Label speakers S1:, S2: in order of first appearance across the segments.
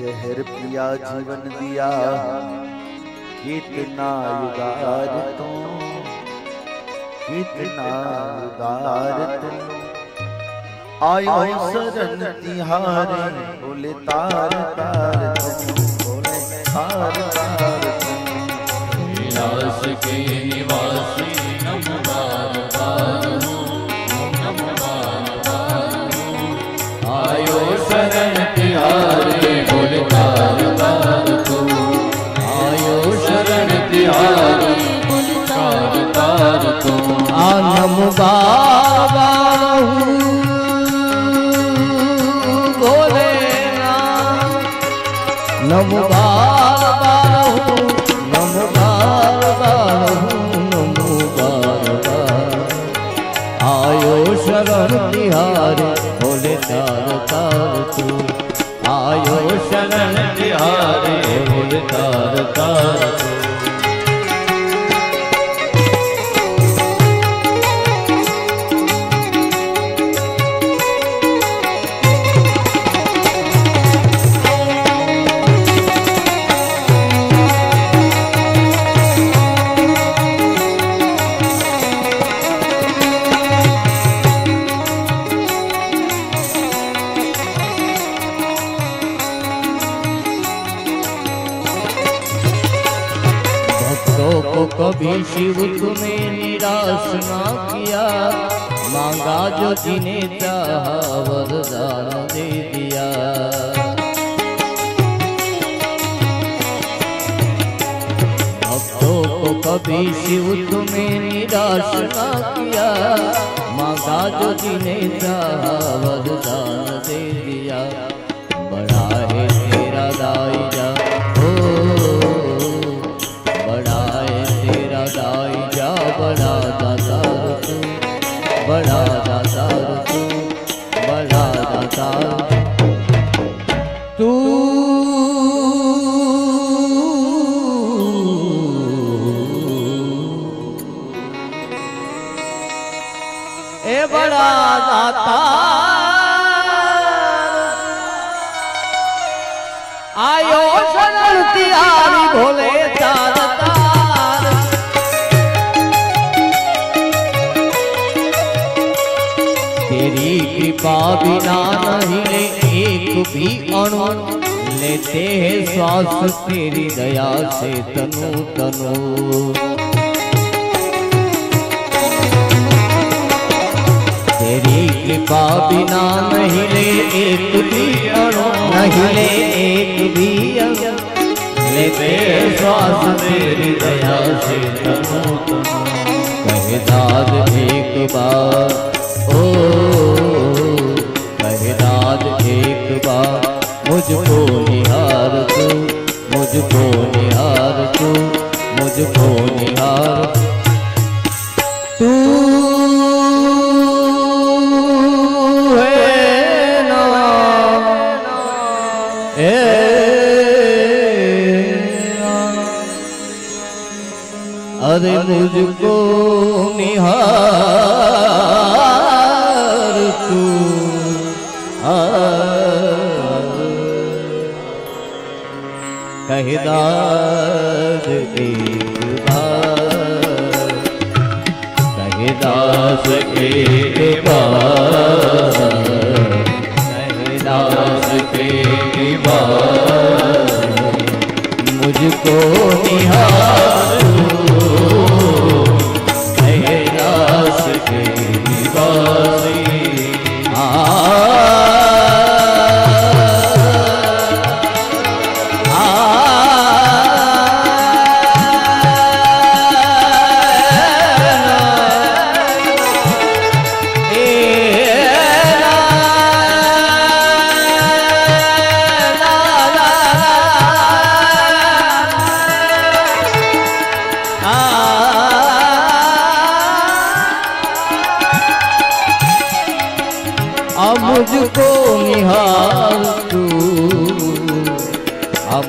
S1: जहर पिया जीवन दिया, कितना उदार तू, कितना उदार तू। आयो शरण तिहारे, बोले तार तार तुम, बोले तार तार तुम।
S2: कैलाश के निवासी नम बार बार हूँ, नम बार बार हूँ। आयो शरण तिहारे, बोले तार तार तुम। आयो शरण तिहारे, बोले तार तार तुम।
S3: नम बाबा नम बाबा नम बाबा नम बाबा। आयो शरण तिहारे, बोले तार तार तू। आयो शरण तिहारे, बोले तार तार तू। कभी शिव तुम्हें निराश ना किया, मांगा जो जिन्हें चाहा वरदान दे दिया। भक्तों को कभी शिव तुम्हें निराश ना किया, मांगा जो जिन्हें चाहा वरदान दे दिया। बड़ा है तेरा दाईजा, दाईजा बड़ा दातार तू, बड़ा दातार तू, बड़ा दातार तू। ए बड़ा दातार आयो शरण तिहारी, भोले तार तार। तेरी कृपा बिना नहीं ले एक भी अणु, लेते हैं श्वास तेरी दया से तनु तनु। तेरी कृपा बिना नहीं ले एक भी अणु, नहीं ले एक भी अणु, लेते हैं श्वास तेरी दया से तनु तनु। कहे दाद एक बार ओ, कहे दाद एक बार, मुझको निहार तू, मुझको निहार तू, मुझको निहार तू। है ना अरे मुझको निहार तू। कहे दास एक बार, कहे दास एक बार, कहे दास एक बार, मुझको निहार तू। कहे दास के निवासी मुझको निहार तू,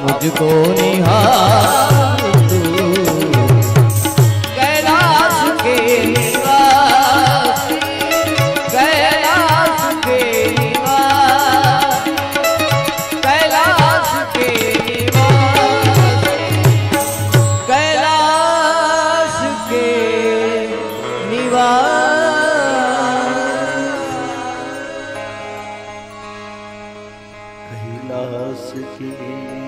S3: मुझको निहार तू। कैलाश के निवासी, कैलाश के निवासी, कैलाश
S1: की